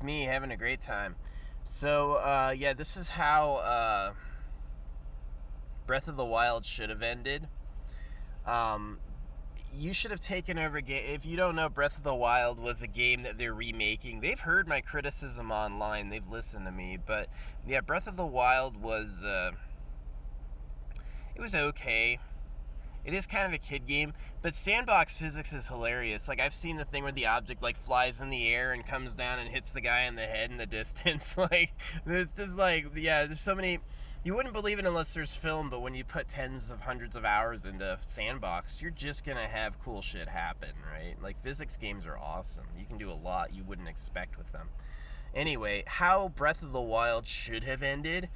Just me having a great time. So, yeah, this is how Breath of the Wild should have ended. Um, you should have taken over. If you don't know, Breath of the Wild was a game that they're remaking. They've heard my criticism online. They've listened to me, but yeah, Breath of the Wild was it was okay. It is kind of a kid game, but sandbox physics is hilarious. Like, I've seen the thing where the object like flies in the air and comes down and hits the guy in the head in the distance. Like, there's just like, yeah, there's so many. You wouldn't believe it unless there's film, but when you put tens of hundreds of hours into sandbox, you're just gonna have cool shit happen, right? Like, physics games are awesome. You can do a lot you wouldn't expect with them. Anyway, how Breath of the Wild should have ended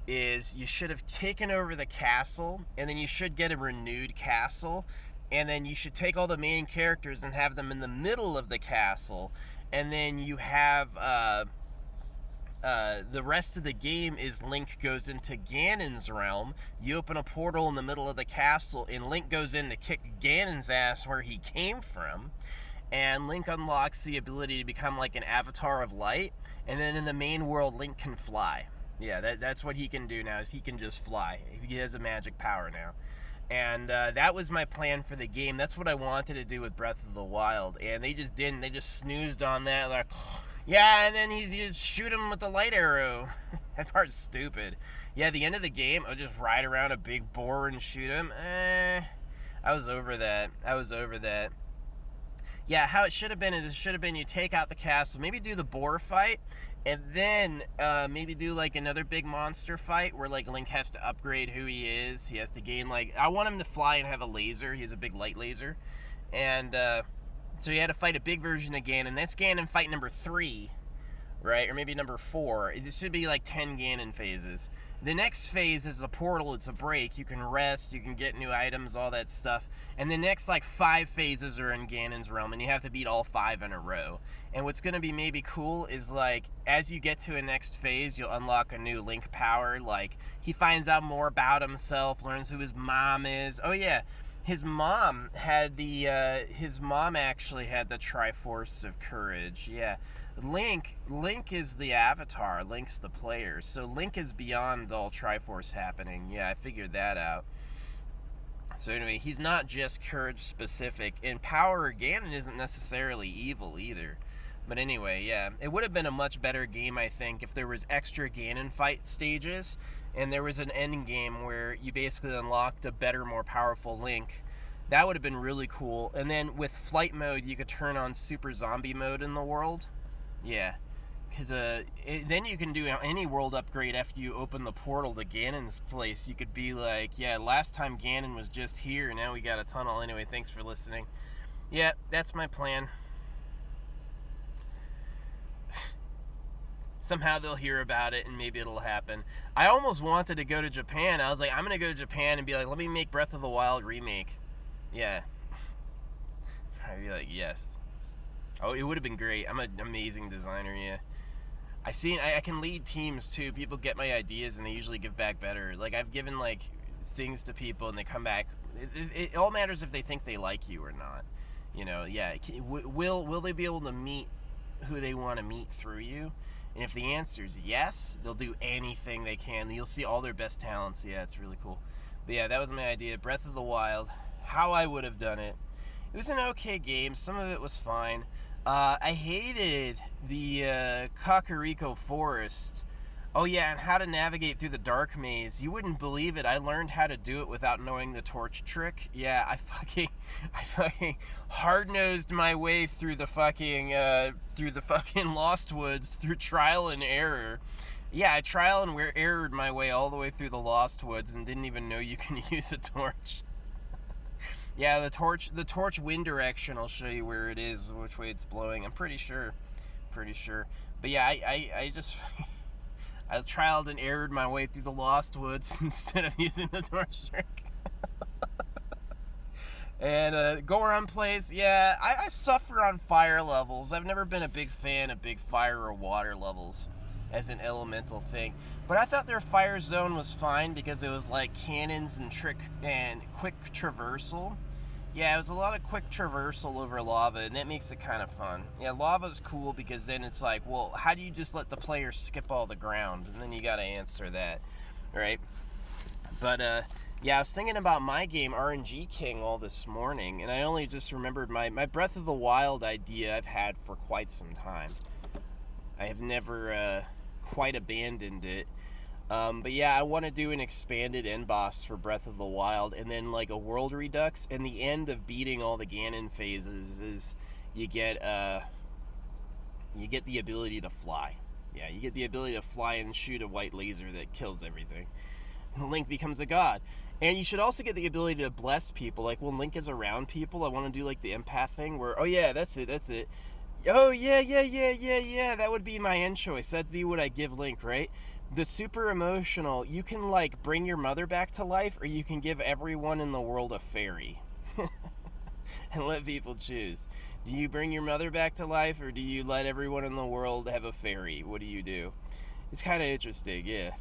is you should have taken over the castle, and then you should get a renewed castle, and then you should take all the main characters and have them in the middle of the castle, and then you have the rest of the game is Link goes into Ganon's realm. You open a portal in the middle of the castle, and Link goes in to kick Ganon's ass where he came from. And Link unlocks the ability to become like an avatar of light, and then in the main world, Link can fly. Yeah, that's what he can do now, is he can just fly. He has a magic power now. And that was my plan for the game. That's what I wanted to do with Breath of the Wild. And they just didn't. They just snoozed on that. Like, yeah, and then you just shoot him with the light arrow. That part's stupid. Yeah, the end of the game, I'll just ride around a big boar and shoot him. I was over that. Yeah, how it should have been is it should have been you take out the castle, maybe do the boar fight, and then maybe do like another big monster fight where like Link has to upgrade who he is. He has to gain like, I want him to fly and have a laser. He has a big light laser, and so you had to fight a big version of Ganon. That's Ganon fight number 3, right? Or maybe number 4. It should be like 10 Ganon phases. The next phase is a portal, it's a break. You can rest, you can get new items, all that stuff. And the next like 5 phases are in Ganon's realm, and you have to beat all 5 in a row. And what's going to be maybe cool is like, as you get to a next phase, you'll unlock a new Link power. Like, he finds out more about himself, learns who his mom is. Oh yeah, his mom actually had the Triforce of Courage. Yeah. Link is the avatar, Link's the player. So Link is beyond all Triforce happening. Yeah, I figured that out. So anyway, he's not just Courage specific. And Power Ganon isn't necessarily evil either. But anyway, yeah, it would have been a much better game, I think, if there was extra Ganon fight stages and there was an end game where you basically unlocked a better, more powerful Link. That would have been really cool. And then with flight mode, you could turn on super zombie mode in the world. Yeah, because then you can do any world upgrade after you open the portal to Ganon's place. You could be like, yeah, last time Ganon was just here, now we got a tunnel. Anyway, thanks for listening. Yeah, that's my plan. Somehow they'll hear about it and maybe it'll happen. I almost wanted to go to Japan. I was like, I'm going to go to Japan and be like, let me make Breath of the Wild remake. Yeah. I'd be like, yes. Oh, it would have been great. I'm an amazing designer, yeah. I can lead teams too. People get my ideas and they usually give back better. Like, I've given like things to people and they come back. It all matters if they think they like you or not. You know, yeah. Will they be able to meet who they want to meet through you? And if the answer is yes, they'll do anything they can. You'll see all their best talents. Yeah, it's really cool. But yeah, that was my idea. Breath of the Wild. How I would have done it. It was an okay game. Some of it was fine. I hated the Kakariko Forest. Oh yeah, and how to navigate through the dark maze. You wouldn't believe it. I learned how to do it without knowing the torch trick. Yeah, I fucking hard-nosed my way through the fucking Lost Woods through trial and error. Yeah, I trial and errored my way all the way through the Lost Woods and didn't even know you can use a torch. Yeah, the torch wind direction, I'll show you where it is, which way it's blowing. I'm pretty sure. But yeah, I just I trialed and errored my way through the Lost Woods instead of using the torch trick. And Goron Place, yeah, I suffer on fire levels. I've never been a big fan of big fire or water levels as an elemental thing. But I thought their fire zone was fine because it was like cannons and quick traversal. Yeah, it was a lot of quick traversal over lava, and that makes it kind of fun. Yeah, lava's cool because then it's like, well, how do you just let the player skip all the ground? And then you gotta answer that, right? But, yeah, I was thinking about my game, RNG King, all this morning, and I only just remembered my Breath of the Wild idea I've had for quite some time. I have never quite abandoned it. But yeah, I want to do an expanded end boss for Breath of the Wild, and then like a world redux. And the end of beating all the Ganon phases is you get the ability to fly. Yeah, you get the ability to fly and shoot a white laser that kills everything. And Link becomes a god. And you should also get the ability to bless people. Like when Link is around people, I want to do like the empath thing where, oh yeah, that's it. Oh yeah. That would be my end choice. That'd be what I give Link, right? The super emotional, you can like bring your mother back to life, or you can give everyone in the world a fairy. And let people choose. Do you bring your mother back to life, or do you let everyone in the world have a fairy? What do you do? It's kind of interesting, yeah.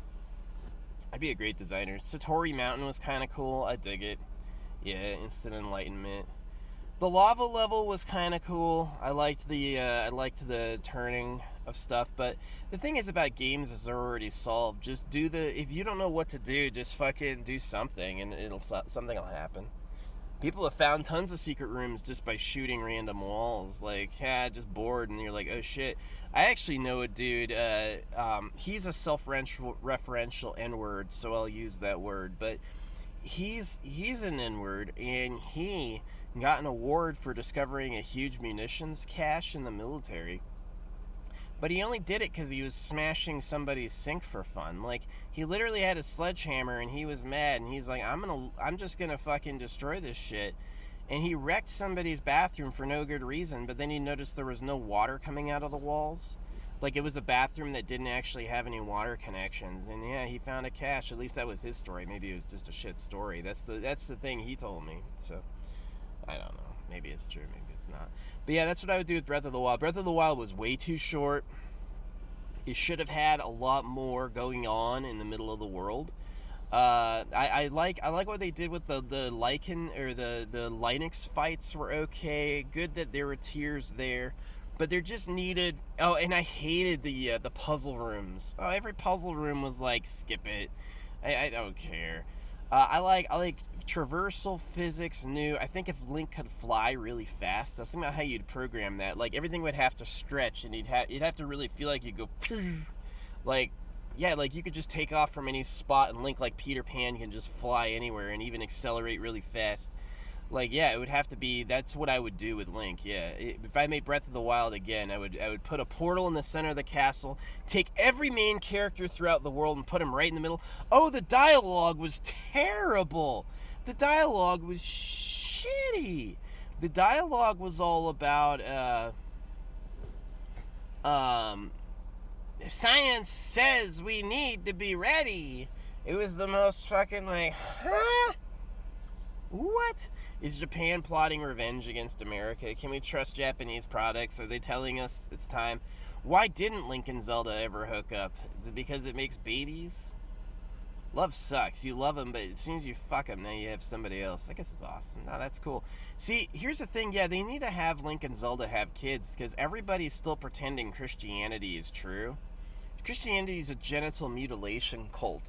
I'd be a great designer. Satori Mountain was kind of cool. I dig it. Yeah, instant enlightenment. The lava level was kind of cool. I liked the turning of stuff, but the thing is about games is they're already solved. Just if you don't know what to do, just fucking do something, and something will happen. People have found tons of secret rooms just by shooting random walls. Like, yeah, just bored, and you're like, oh shit. I actually know a dude. He's a self-referential N-word, so I'll use that word. But he's an N-word, and he got an award for discovering a huge munitions cache in the military. But he only did it because he was smashing somebody's sink for fun. Like, he literally had a sledgehammer and he was mad, and he's like, I'm just gonna fucking destroy this shit. And he wrecked somebody's bathroom for no good reason, but then he noticed there was no water coming out of the walls. Like, it was a bathroom that didn't actually have any water connections. And yeah, he found a cache. At least that was his story. Maybe it was just a shit story. That's the thing he told me. So I don't know. Maybe it's true, maybe it's not. But yeah, that's what I would do with Breath of the Wild. Breath of the Wild was way too short. It should have had a lot more going on in the middle of the world. I like what they did with the Lycan, or the Linux fights were okay. Good that there were tears there, but there just needed. Oh, and I hated the puzzle rooms. Oh, every puzzle room was like, skip it. I don't care. I like traversal physics new. I think if Link could fly really fast, that's about how you'd program that. Like, everything would have to stretch, and you'd have to really feel like you go like, yeah, like you could just take off from any spot, and Link, like Peter Pan, can just fly anywhere and even accelerate really fast. Like, yeah, it would have to be. That's what I would do with Link. Yeah, if I made Breath of the Wild again, I would put a portal in the center of the castle, take every main character throughout the world and put them right in the middle. Oh, the dialogue was terrible. The dialogue was shitty. The dialogue was all about science says we need to be ready. It was the most fucking like, huh? What? Is Japan plotting revenge against America? Can we trust Japanese products? Are they telling us it's time? Why didn't Link and Zelda ever hook up? Is it because it makes babies? Love sucks. You love them, but as soon as you fuck them, now you have somebody else. I guess it's awesome. No, that's cool. See, here's the thing. Yeah, they need to have Link and Zelda have kids, because everybody's still pretending Christianity is true. Christianity is a genital mutilation cult.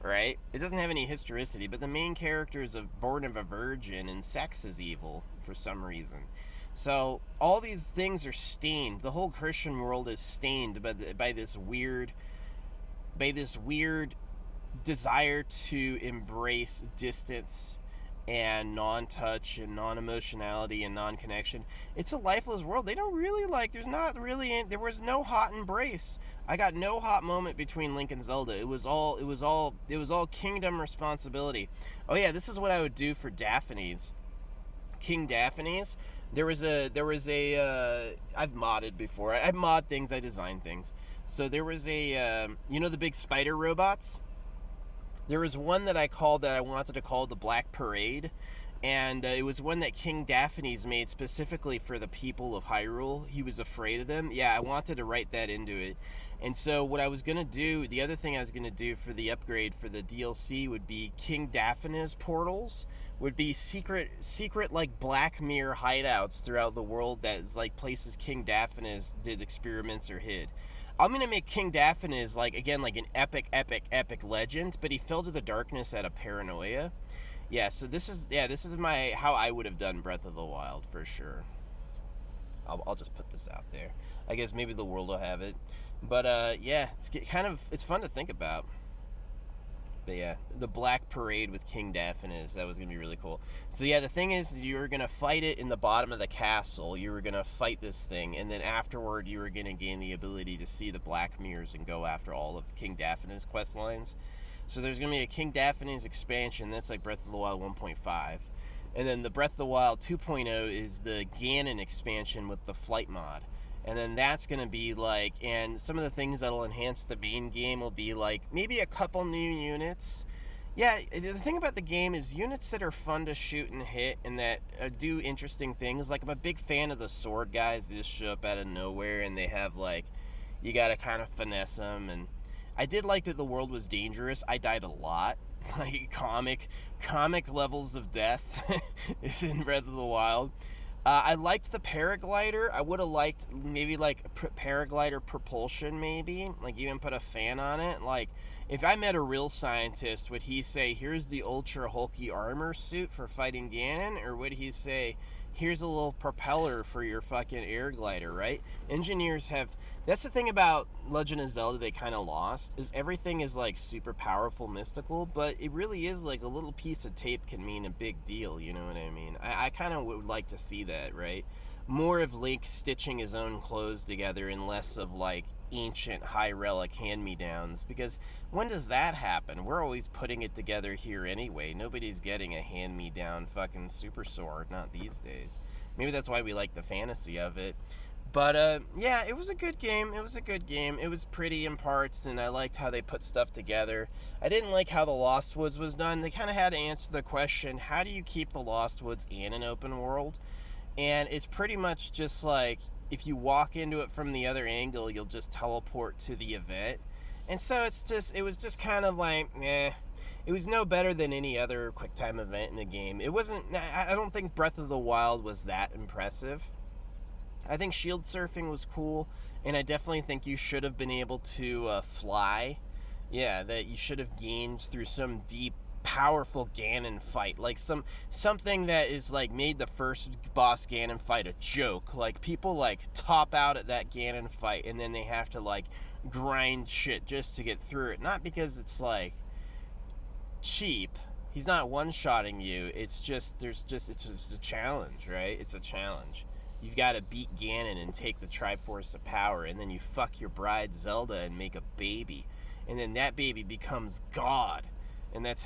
Right? It doesn't have any historicity, but the main character is born of a virgin, and sex is evil for some reason. So all these things are stained. The whole Christian world is stained by this weird desire to embrace distance and non-touch and non-emotionality and non-connection. It's a lifeless world. They don't really like. There was no hot embrace. I got no hot moment between Link and Zelda. It was all kingdom responsibility. Oh yeah, this is what I would do for Daphnes. King Daphnes. There was a I've modded before. I mod things, I design things. So there was a the big spider robots? There was one that I wanted to call the Black Parade, and it was one that King Daphnes made specifically for the people of Hyrule. He was afraid of them. Yeah, I wanted to write that into it. And so what I was going to do, the other thing I was going to do for the upgrade for the DLC would be King Daphnes portals, would be secret like Black Mirror hideouts throughout the world that is like places King Daphnes did experiments or hid. I'm gonna make King Daphnes like again like an epic legend, but he fell to the darkness out of paranoia. Yeah, so this is my how I would have done Breath of the Wild for sure. I'll just put this out there. I guess maybe the world will have it, but yeah, it's fun to think about. But yeah, the Black Parade with King Daphnes, that was gonna be really cool. So yeah, the thing is, you were gonna fight it in the bottom of the castle. You were gonna fight this thing, and then afterward, you were gonna gain the ability to see the Black Mirrors and go after all of King Daphnes quest lines. So there's gonna be a King Daphnes expansion. That's like Breath of the Wild 1.5, and then the Breath of the Wild 2.0 is the Ganon expansion with the flight mod. And then that's going to be like, and some of the things that'll enhance the main game will be like maybe a couple new units. Yeah, the thing about the game is units that are fun to shoot and hit and that do interesting things. Like, I'm a big fan of the sword guys that just show up out of nowhere, and they have like, you got to kind of finesse them. And I did like that the world was dangerous. I died a lot. Like comic levels of death is in Breath of the Wild. I liked the paraglider. I would have liked maybe like paraglider propulsion, maybe like even put a fan on it. Like, if I met a real scientist, would he say, "Here's the ultra hulky armor suit for fighting Ganon," or would he say, "Here's a little propeller for your fucking air glider"? Right? Engineers have. That's the thing about Legend of Zelda they kind of lost, is everything is like super powerful, mystical, but it really is like a little piece of tape can mean a big deal, you know what I mean? I kind of would like to see that, right? More of Link stitching his own clothes together and less of like ancient high relic hand-me-downs, because when does that happen? We're always putting it together here anyway. Nobody's getting a hand-me-down fucking super sword, not these days. Maybe that's why we like the fantasy of it. But yeah, it was a good game. It was a good game. It was pretty in parts, and I liked how they put stuff together. I didn't like how the Lost Woods was done. They kind of had to answer the question, how do you keep the Lost Woods in an open world? And it's pretty much just like, if you walk into it from the other angle, you'll just teleport to the event. And so it was just kind of like, it was no better than any other QuickTime event in the game. It wasn't, I don't think Breath of the Wild was that impressive. I think shield surfing was cool, and I definitely think you should have been able to fly. Yeah, that you should have gained through some deep, powerful Ganon fight, like something that is like made the first boss Ganon fight a joke. Like, people like top out at that Ganon fight, and then they have to like grind shit just to get through it. Not because it's like cheap. He's not one-shotting you. It's just it's just a challenge, right? It's a challenge. You've got to beat Ganon and take the Triforce of Power, and then you fuck your bride Zelda and make a baby, and then that baby becomes God, and that's